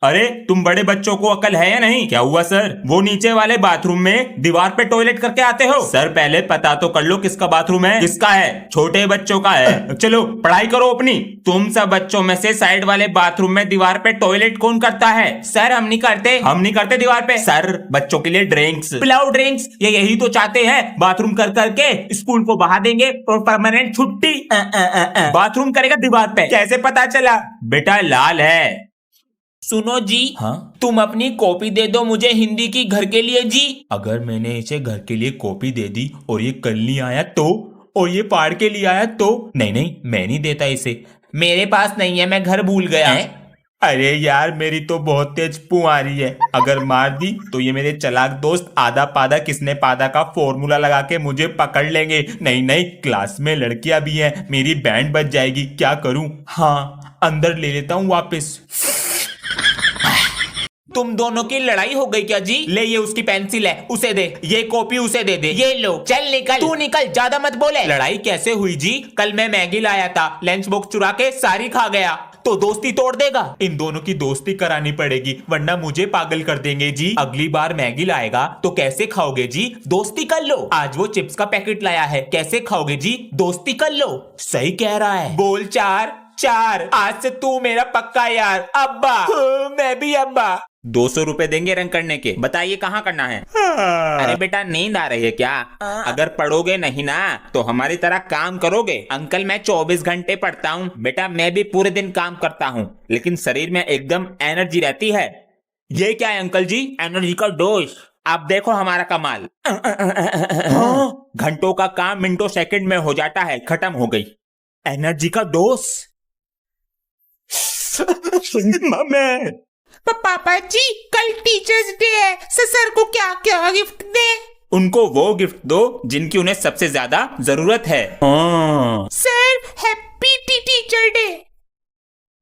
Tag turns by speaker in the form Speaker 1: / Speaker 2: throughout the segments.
Speaker 1: अरे तुम बड़े बच्चों को अकल है या नहीं? क्या हुआ सर? वो नीचे वाले बाथरूम में दीवार पे टॉयलेट करके आते हो? सर पहले पता तो कर लो किसका बाथरूम है। किसका है? छोटे बच्चों का है। चलो पढ़ाई करो अपनी। तुम सब बच्चों में से साइड वाले बाथरूम में दीवार पे टॉयलेट कौन करता है? सर हम नहीं करते। हम नहीं करते दीवार पे। सर बच्चों के लिए ड्रिंक्स पिलाओ ड्रिंक्स। ये यही तो चाहते हैं, बाथरूम कर करके स्कूल को बहा देंगे और परमानेंट छुट्टी। बाथरूम करेगा दीवार पे। कैसे पता चला? बेटा लाल है।
Speaker 2: सुनो जी।
Speaker 1: हाँ?
Speaker 2: तुम अपनी कॉपी दे दो मुझे हिंदी की घर के लिए जी।
Speaker 1: अगर मैंने इसे घर के लिए कॉपी दे दी और ये कल नहीं आया तो, और ये पाड़ के लिए आया तो? नहीं नहीं, मैं नहीं देता इसे।
Speaker 2: मेरे पास नहीं है, मैं घर भूल गया।
Speaker 1: अरे यार मेरी तो बहुत तेज पू आ रही है। अगर मार दी तो ये मेरे चालाक दोस्त आधा पादा किसने पादा का फॉर्मूला लगा के मुझे पकड़ लेंगे। नहीं नहीं, क्लास में लड़कियां भी हैं, मेरी बैंड बज जाएगी। क्या करूं? हाँ अंदर ले लेता हूं वापस।
Speaker 2: तुम दोनों की लड़ाई हो गई क्या जी? ले ये उसकी पेंसिल है, उसे दे। ये कॉपी उसे दे दे। ये लो, चल निकल। तू निकल, ज्यादा मत बोले।
Speaker 1: लड़ाई कैसे हुई जी?
Speaker 2: कल मैं मैगी लाया था, लंच बॉक्स चुरा के सारी खा गया, तो दोस्ती तोड़ देगा?
Speaker 1: इन दोनों की दोस्ती करानी पड़ेगी वरना मुझे पागल कर देंगे जी। अगली बार मैगी लाएगा तो कैसे खाओगे जी?
Speaker 2: दोस्ती कर लो। आज वो चिप्स का पैकेट लाया है, कैसे खाओगे जी? दोस्ती कर लो।
Speaker 1: सही कह रहा है।
Speaker 2: बोल चार चार। आज से तू मेरा पक्का यार। अब्बा। मैं भी अब्बा।
Speaker 1: 200 रुपए देंगे रंग करने के। बताइए कहाँ करना है?
Speaker 2: अरे बेटा नींद आ रही है क्या? अगर पढ़ोगे नहीं ना तो हमारी तरह काम करोगे? अंकल मैं 24 घंटे पढ़ता हूँ बेटा, मैं भी पूरे दिन काम करता हूँ, लेकिन शरीर में एकदम एनर्जी रहती है।
Speaker 1: ये क्या है अंकल जी?
Speaker 2: एनर्जी का डोज। आप देखो हमारा कमाल।
Speaker 1: घंटों का काम मिनटों सेकंड में हो जाता है। खत्म हो गई एनर्जी का डोज। मैं
Speaker 2: पापा जी कल टीचर्स डे है, सर को क्या क्या गिफ्ट दे?
Speaker 1: उनको वो गिफ्ट दो जिनकी उन्हें सबसे ज्यादा जरूरत है।
Speaker 2: Sir happy teacher day.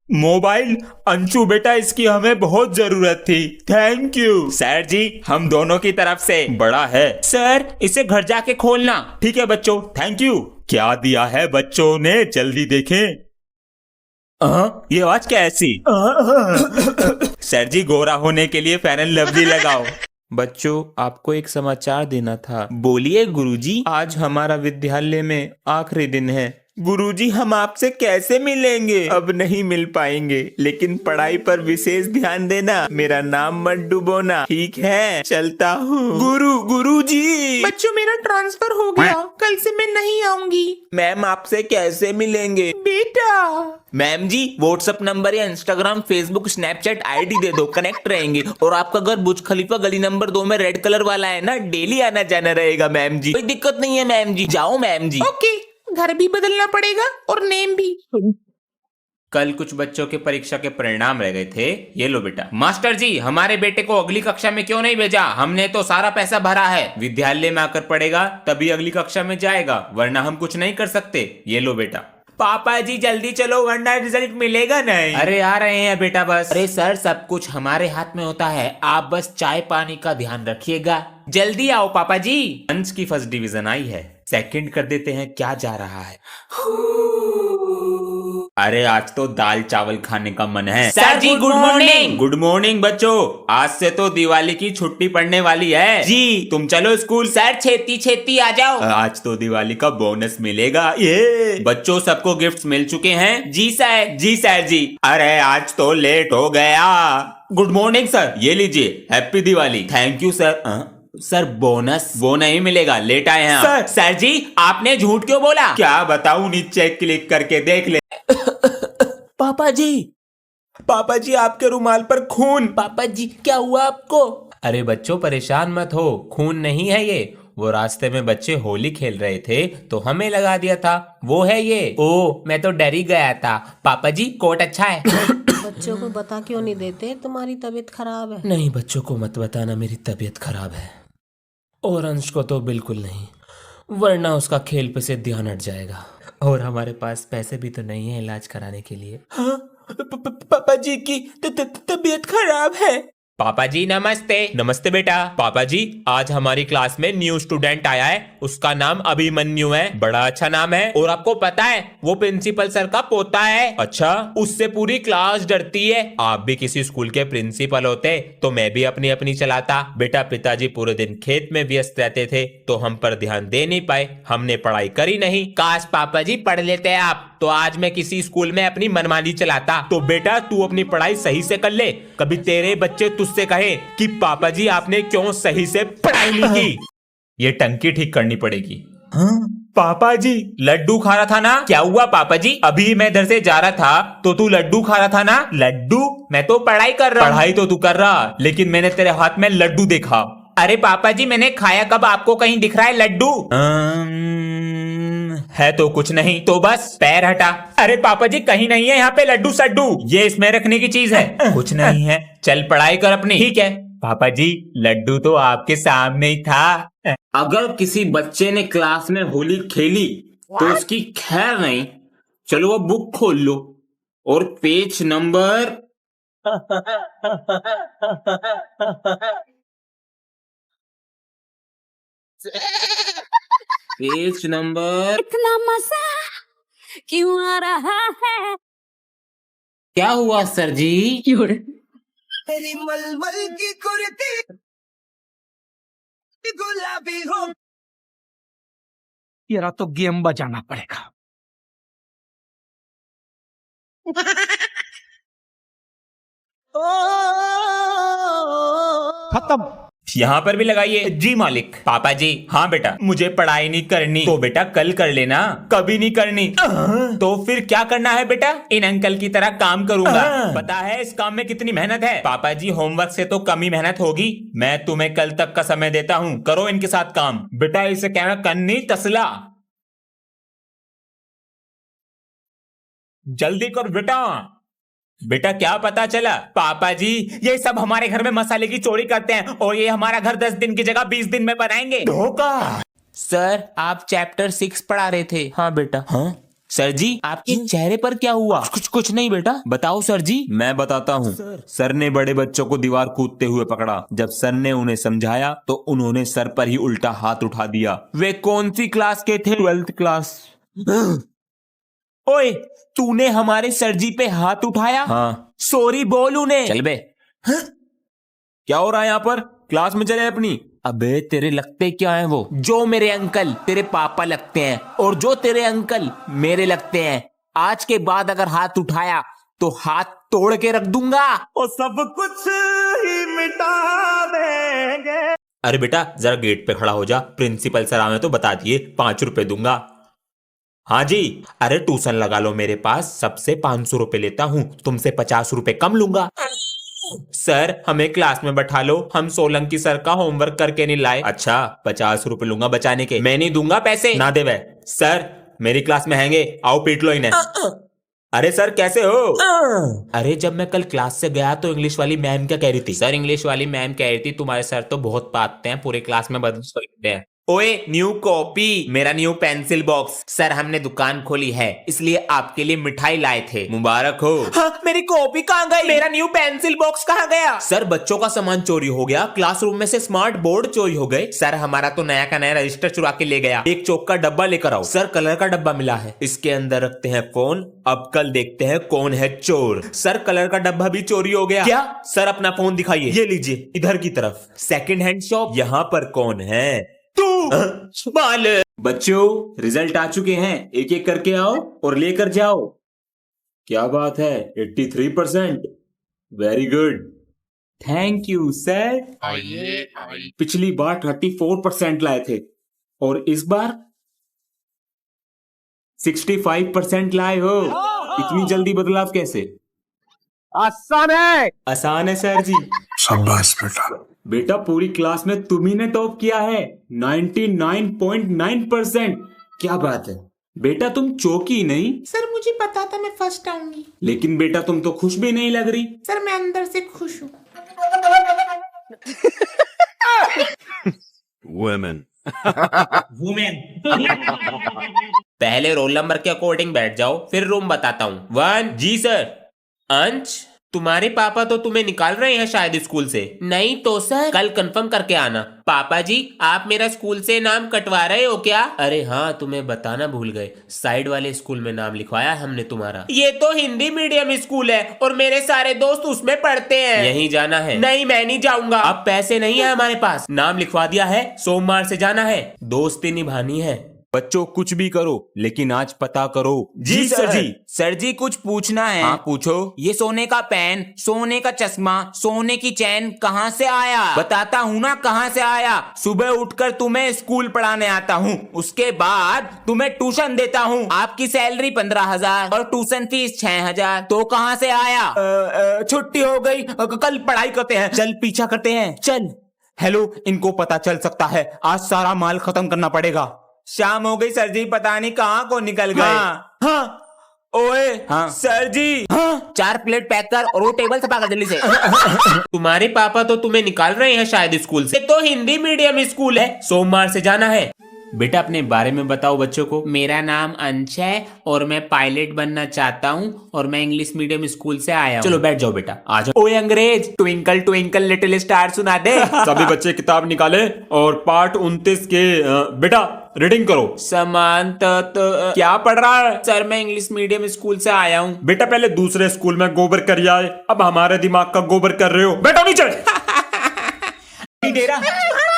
Speaker 1: Mobile? Anshu बेटा इसकी हमें बहुत जरूरत थी, थैंक यू। सर जी हम दोनों की तरफ से बड़ा है।
Speaker 2: सर इसे घर जाके खोलना।
Speaker 1: ठीक है बच्चों, थैंक यू। क्या दिया है बच्चों ने, जल्दी देखें। ये आवाज क्या ऐसी? सर जी गोरा होने के लिए फेयर एंड लवली लगाओ।
Speaker 2: बच्चों आपको एक समाचार देना था।
Speaker 1: बोलिए गुरुजी।
Speaker 2: आज हमारा विद्यालय में आखिरी दिन है।
Speaker 1: गुरुजी हम आपसे कैसे मिलेंगे?
Speaker 2: अब नहीं मिल पाएंगे, लेकिन पढ़ाई पर विशेष ध्यान देना, मेरा नाम मत डुबोना, ठीक है? चलता हूँ।
Speaker 1: गुरुजी।
Speaker 2: बच्चों मेरा ट्रांसफर हो गया, कल से मैं नहीं आऊंगी। मैम आपसे कैसे मिलेंगे? बेटा मैम जी व्हाट्सएप नंबर या इंस्टाग्राम फेसबुक स्नैपचैट आईडी दे दो, कनेक्ट रहेंगे। और आपका घर बुर्ज खलीफा गली नंबर 2 में रेड कलर वाला है ना, डेली आना जाना रहेगा मैम जी। कोई दिक्कत नहीं है मैम जी, जाओ मैम जी। ओके, घर भी बदलना पड़ेगा और नेम भी।
Speaker 1: कल कुछ बच्चों के परीक्षा के परिणाम रह गए थे, ये लो बेटा। मास्टर जी हमारे बेटे को अगली कक्षा में क्यों नहीं भेजा? हमने तो सारा पैसा भरा है। विद्यालय में आकर पढ़ेगा तभी अगली कक्षा में जाएगा, वरना हम कुछ नहीं कर सकते। ये लो बेटा।
Speaker 2: पापा जी जल्दी चलो वरना रिजल्ट मिलेगा नहीं।
Speaker 1: अरे आ रहे हैं बेटा बस।
Speaker 2: अरे सर सब कुछ हमारे हाथ में होता है, आप बस चाय पानी का ध्यान रखिएगा। जल्दी आओ पापा जी।
Speaker 1: अंश की फर्स्ट डिवीजन आई है, सेकंड कर देते हैं। क्या जा रहा है? अरे आज तो दाल चावल खाने का मन है।
Speaker 2: सर जी गुड मॉर्निंग।
Speaker 1: गुड मॉर्निंग बच्चों, आज से तो दिवाली की छुट्टी पड़ने वाली है
Speaker 2: जी।
Speaker 1: तुम चलो स्कूल।
Speaker 2: सर छेती छेती आ जाओ,
Speaker 1: आज तो दिवाली का बोनस मिलेगा। ये बच्चों सबको गिफ्ट्स मिल चुके हैं?
Speaker 2: जी सर।
Speaker 1: जी सर जी। अरे आज तो लेट हो गया। गुड मॉर्निंग सर, ये लीजिए, happy Diwali. Thank you sir.
Speaker 2: Sir bonus
Speaker 1: वो नहीं मिलेगा, लेट आए हैं।
Speaker 2: सर जी आपने झूठ क्यों बोला?
Speaker 1: क्या बताऊं, नीचे क्लिक करके देख ले।
Speaker 2: पापा जी आपके रुमाल पर खून। पापा जी क्या हुआ आपको?
Speaker 1: अरे बच्चों परेशान मत हो, खून नहीं है ये। वो रास्ते में बच्चे होली खेल रहे थे तो हमें लगा दिया था, वो है ये।
Speaker 2: ओ मैं तो डर ही गया था। पापा जी कोट अच्छा है।
Speaker 3: बच्चों को बता क्यों नहीं देते तुम्हारी तबीयत खराब है?
Speaker 2: नहीं बच्चों को मत बताना मेरी तबीयत खराब है, और अंश को तो बिल्कुल नहीं, वरना उसका खेल पे से ध्यान हट जाएगा। और हमारे पास पैसे भी तो नहीं है इलाज कराने के लिए। हाँ पापा जी की तबीयत खराब है।
Speaker 1: पापा जी नमस्ते।
Speaker 2: नमस्ते बेटा। पापा जी आज हमारी क्लास में न्यू स्टूडेंट आया है, उसका नाम अभिमन्यु है, बड़ा अच्छा नाम है। और आपको पता है वो प्रिंसिपल सर का पोता है। अच्छा, उससे पूरी क्लास डरती है। आप भी किसी स्कूल के प्रिंसिपल होते तो मैं भी अपनी अपनी चलाता। बेटा पिताजी पूरे दिन खेत में व्यस्त रहते थे तो हम पर ध्यान दे नहीं पाए, हमने पढ़ाई करी नहीं। काश पापा जी पढ़ लेते आप तो आज मैं किसी स्कूल में अपनी मनमानी चलाता। तो बेटा तू अपनी पढ़ाई सही से कर ले, कभी तेरे बच्चे तुझसे कहे कि पापा जी आपने क्यों सही से पढ़ाई नहीं की। ये टंकी ठीक करनी पड़ेगी। पापा जी लड्डू खा रहा था ना? क्या हुआ पापा जी? अभी मैं इधर से जा रहा था तो तू लड्डू खा रहा था ना? लड्डू? मैं तो पढ़ाई कर रहा हूँ। पढ़ाई तो तू कर रहा, लेकिन मैंने तेरे हाथ में लड्डू देखा। अरे पापा जी मैंने खाया कब? आपको कहीं दिख रहा है लड्डू? है तो कुछ नहीं, तो बस पैर हटा। अरे पापा जी कहीं नहीं है यहाँ पे लड्डू सड्डू, ये इसमें रखने की चीज है। कुछ नहीं है, चल पढ़ाई कर अपनी। ठीक है पापा जी, लड्डू तो आपके सामने ही था।
Speaker 4: अगर किसी बच्चे ने क्लास में होली खेली तो उसकी खैर नहीं। चलो वो बुक खोल लो और पेज नंबर
Speaker 5: इतना मजा क्यों आ रहा है?
Speaker 4: क्या हुआ सर जी?
Speaker 6: तेरी मलमल की कुर्ती गुलाबी हो।
Speaker 7: तेरा तो गेम बजाना पड़ेगा। खत्म।
Speaker 2: यहाँ पर भी लगाइए। जी मालिक। पापा जी हाँ बेटा, मुझे पढ़ाई नहीं करनी। तो बेटा कल कर लेना। कभी नहीं करनी तो फिर क्या करना है बेटा? इन अंकल की तरह काम करूंगा। पता है इस काम में कितनी मेहनत है? पापा जी होमवर्क से तो कम ही मेहनत होगी। मैं तुम्हें कल तक का समय देता हूँ, करो इनके साथ काम। बेटा इसे क्या कन्नी तसला, जल्दी कर बेटा। बेटा क्या पता चला? पापा जी ये सब हमारे घर में मसाले की चोरी करते हैं और ये हमारा घर 10 दिन की जगह 20 दिन में बनाएंगे। धोखा। सर आप चैप्टर 6 पढ़ा रहे थे। हाँ बेटा। हाँ सर जी आपके चेहरे पर क्या हुआ? कुछ नहीं बेटा, बताओ सर जी।
Speaker 1: मैं बताता हूँ। सर ने बड़े बच्चों को दीवार कूदते हुए पकड़ा। जब सर ने उन्हें समझाया तो उन्होंने सर पर ही उल्टा हाथ उठा दिया।
Speaker 2: वे कौन सी क्लास के थे? 12th class. ओए तूने हमारे सर जी पे हाथ उठाया?
Speaker 1: हाँ।
Speaker 2: सॉरी बोल उन्हें।
Speaker 1: चल बे। क्या हो रहा है यहाँ पर? क्लास में चले अपनी।
Speaker 2: अबे तेरे लगते क्या हैं वो? जो मेरे अंकल तेरे पापा लगते हैं और जो तेरे अंकल मेरे लगते हैं। आज के बाद अगर हाथ उठाया तो हाथ तोड़ के रख दूंगा और सब कुछ ही मिटा देंगे। अरे बेटा जरा गेट पे खड़ा हो जा, प्रिंसिपल सर आवे तो बता दिए, 5 रुपए दूंगा। हाँ जी। अरे ट्यूशन लगा लो मेरे पास, सबसे 500 रुपए लेता हूँ, तुमसे 50 रुपए कम लूंगा। सर हमें क्लास में बैठा लो, हम सोलंकी सर का होमवर्क करके नहीं लाए। अच्छा 50 रुपए लूंगा बचाने के। मैं नहीं दूंगा पैसे। ना दे वे। सर मेरी क्लास में हैंगे, आओ पीट लो इन्हें। अरे सर कैसे हो? अरे जब मैं कल क्लास से गया तो इंग्लिश वाली मैम क्या कह रही थी? सर इंग्लिश वाली मैम कह रही थी तुम्हारे सर तो बहुत पाते हैं, पूरे क्लास में बदमाश करते हैं। ओए न्यू कॉपी, मेरा न्यू पेंसिल बॉक्स। सर हमने दुकान खोली है इसलिए आपके लिए मिठाई लाए थे।
Speaker 1: मुबारक हो।
Speaker 2: हाँ, मेरी कॉपी कहाँ गई? मेरा न्यू पेंसिल बॉक्स कहाँ गया? सर बच्चों का सामान चोरी हो गया, क्लासरूम में से स्मार्ट बोर्ड चोरी हो गए। सर हमारा तो नया का नया रजिस्टर चुरा के ले गया। एक चौक का डब्बा लेकर आओ। सर कलर का डब्बा मिला है, इसके अंदर रखते हैं फोन। अब कल देखते हैं कौन है चोर। सर कलर का डब्बा भी चोरी हो गया। क्या? सर अपना फोन दिखाइए। ये लीजिए, इधर की तरफ। Second hand shop. यहाँ पर कौन है? तू। बाल।
Speaker 1: बच्चों रिजल्ट आ चुके हैं, एक एक करके आओ और लेकर जाओ। क्या बात है, 83%। Very good, thank you sir. पिछली बार 34% लाए थे और इस बार 65% लाए हो। इतनी जल्दी बदलाव कैसे?
Speaker 7: आसान है।
Speaker 1: आसान है सर जी।
Speaker 8: शाबाश बेटा।
Speaker 1: बेटा पूरी क्लास में तुम्ही ने टॉप किया है, 99.9%। क्या बात है बेटा, तुम चौकी नहीं।
Speaker 6: सर मुझे पता था मैं फर्स्ट आऊंगी।
Speaker 1: लेकिन बेटा तुम तो खुश भी नहीं लग रही।
Speaker 6: सर मैं अंदर से खुश हूँ।
Speaker 8: वुमेन।
Speaker 2: पहले रोल नंबर के अकॉर्डिंग बैठ जाओ, फिर रूम बताता हूँ। 1 जी सर। अंश तुम्हारे पापा तो तुम्हें निकाल रहे हैं शायद स्कूल से। नहीं तो सर, कल कंफर्म करके आना। पापा जी, आप मेरा स्कूल से नाम कटवा रहे हो क्या? अरे हाँ, तुम्हें बताना भूल गए, साइड वाले स्कूल में नाम लिखवाया हमने तुम्हारा। ये तो हिंदी मीडियम स्कूल है और मेरे सारे दोस्त उसमें पढ़ते हैं। यहीं जाना है? नहीं, मैं नहीं जाऊंगा। अब पैसे नहीं है हमारे पास। नाम लिखवा दिया है, सोमवार से जाना है। दोस्ती निभानी है।
Speaker 1: बच्चों कुछ भी करो लेकिन आज पता करो। जी सर जी।
Speaker 2: सर जी, कुछ पूछना है।
Speaker 1: हाँ पूछो।
Speaker 2: ये सोने का पेन, सोने का चश्मा, सोने की चैन कहाँ से आया? बताता हूँ ना कहाँ से आया। सुबह उठकर तुम्हें स्कूल पढ़ाने आता हूँ, उसके बाद तुम्हें ट्यूशन देता हूँ। आपकी सैलरी 15,000 और ट्यूशन फीस 6,000। तो कहाँ से आया? छुट्टी हो गई, कल पढ़ाई करते हैं। चल पीछा करते हैं, चल।
Speaker 1: हेलो, इनको पता चल सकता है, आज सारा माल खत्म करना पड़ेगा।
Speaker 2: शाम हो गई सर जी, पता नहीं कहाँ को निकल गए।
Speaker 1: हाँ।
Speaker 2: ओए
Speaker 1: हाँ।
Speaker 2: सर जी, 4 प्लेट पैक कर और वो टेबल सफा कर जल्दी से। तुम्हारे पापा तो तुम्हें निकाल रहे हैं शायद स्कूल से। तो हिंदी मीडियम स्कूल है, सोमवार से जाना है।
Speaker 1: बेटा अपने बारे में बताओ बच्चों को।
Speaker 2: मेरा नाम अंश है और मैं पायलट बनना चाहता हूँ और मैं इंग्लिश मीडियम स्कूल से आया हूँ।
Speaker 1: चलो बैठ जाओ बेटा, आ जाओ।
Speaker 2: ओए अंग्रेज, ट्विंकल ट्विंकल लिटिल स्टार सुना दे।
Speaker 1: सभी बच्चे किताब निकाले और पाठ 29 के बेटा रीडिंग करो।
Speaker 2: समांत क्या पढ़ रहा है? सर मैं इंग्लिश मीडियम स्कूल से आया हूँ।
Speaker 1: बेटा पहले दूसरे स्कूल में गोबर कर आए, अब हमारे दिमाग का गोबर कर रहे हो। बेटा नीचे।
Speaker 2: डेरा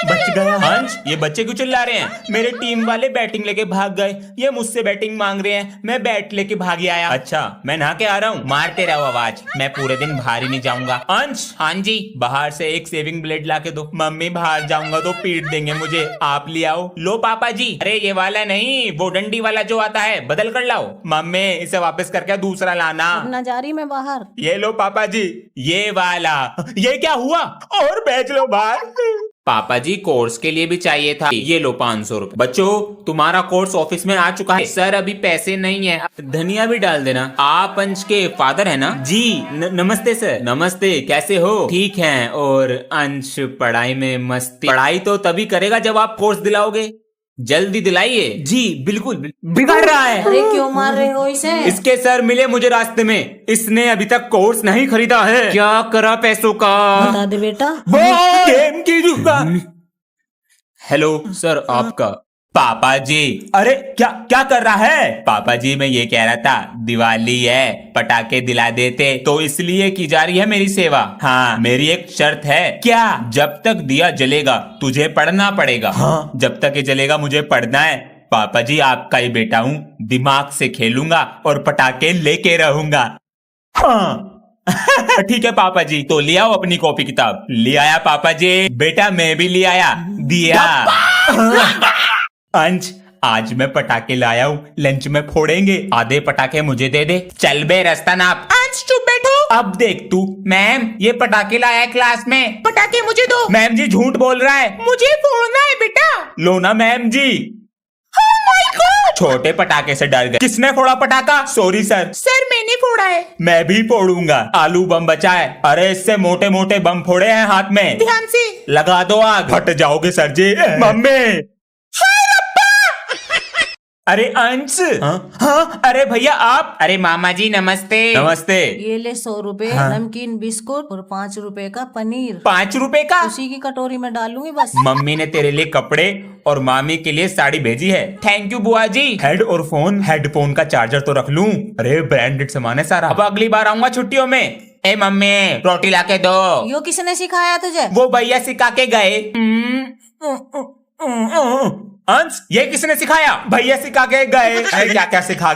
Speaker 2: बच गया। हंस, ये बच्चे क्यों चिल्ला रहे हैं? मेरे टीम वाले बैटिंग लेके भाग गए, ये मुझसे बैटिंग मांग रहे हैं, मैं बैट लेके भाग आया। अच्छा, मैं नहा के आ रहा हूँ, मारते रहो आवाज, मैं पूरे दिन बाहर ही नहीं जाऊंगा। अंश, हाँ जी, बाहर से एक सेविंग ब्लेड ला के दो। मम्मी बाहर जाऊंगा तो पीट देंगे मुझे, आप ले आओ। लो पापा जी। अरे ये वाला नहीं, वो डंडी वाला जो आता है, बदल कर लाओ। मम्मी इसे वापस करके दूसरा लाना।
Speaker 3: अपना जा रही मैं बाहर।
Speaker 2: ये लो पापा जी, ये वाला। ये क्या हुआ? और बेच लो बाहर। पापा जी, कोर्स के लिए भी चाहिए था। ये लो 500 रुपए। बच्चों, तुम्हारा कोर्स ऑफिस में आ चुका है। सर अभी पैसे नहीं है, धनिया भी डाल देना। आप अंश के फादर है ना? जी नमस्ते सर। नमस्ते, कैसे हो? ठीक हैं। और अंश पढ़ाई में मस्ती? पढ़ाई तो तभी करेगा जब आप कोर्स दिलाओगे, जल्दी दिलाइए। जी बिल्कुल, बिगड़ रहा है।
Speaker 3: अरे क्यों मार रहे हो इसे?
Speaker 2: इसके सर मिले मुझे रास्ते में, इसने अभी तक कोर्स नहीं खरीदा है। क्या करा पैसों का?
Speaker 3: बता दे बेटा।
Speaker 2: गेम की दुकान। हेलो सर, आपका। पापा जी। अरे क्या क्या कर रहा है? पापा जी मैं ये कह रहा था, दिवाली है, पटाखे दिला देते, तो इसलिए की जा रही है मेरी सेवा। हाँ, मेरी एक शर्त है। क्या? जब तक दिया जलेगा तुझे पढ़ना पड़ेगा। हाँ, जब तक ये जलेगा मुझे पढ़ना है। पापा जी आपका ही बेटा हूँ, दिमाग से खेलूंगा और पटाखे लेके रहूंगा। हाँ। ठीक है पापा जी, तो ले आओ अपनी कॉपी किताब। ले आया पापा जी। बेटा मैं भी ले आया, दिया। अंश, आज मैं पटाखे लाया हूँ, लंच में फोड़ेंगे, आधे पटाखे मुझे दे दे। चल बे रास्ता नाप। अंश चुप बैठो। अब देख तू। मैम ये पटाखे लाया है क्लास में, पटाखे मुझे दो। मैम जी झूठ बोल रहा है, मुझे फोड़ना है बेटा। लो ना मैम जी। छोटे पटाखे से डर गए। किसने फोड़ा पटाखा? Sorry sir. सर मैंने फोड़ा है। मैं भी फोड़ूंगा। आलू बम बचा है। अरे इससे मोटे मोटे बम फोड़े हैं हाथ में, ध्यान से लगा दो आग। हट जाओगे सर जी। मम्मी। अरे अंश। हाँ, अरे भैया आप। अरे मामा जी नमस्ते। नमस्ते।
Speaker 3: ये ले 100 रुपए नमकीन बिस्कुट और 5 रुपए का पनीर।
Speaker 2: 5 रुपए का?
Speaker 3: उसी की कटोरी में डालूंगी बस।
Speaker 2: मम्मी ने तेरे लिए कपड़े और मामी के लिए साड़ी भेजी है। थैंक यू बुआ जी। हेड और फोन, हेडफोन का चार्जर तो रख लूं। अरे ब्रांडेड सामान है सारा। अब अगली बार आऊंगा छुट्टियों में। ए मम्मी रोटी ला के दो।
Speaker 3: यो किसने सिखाया तुझे?
Speaker 2: वो भैया सिखा के गए। अंश, ये किसने सिखाया? भैया सिखा के गए। क्या क्या सिखा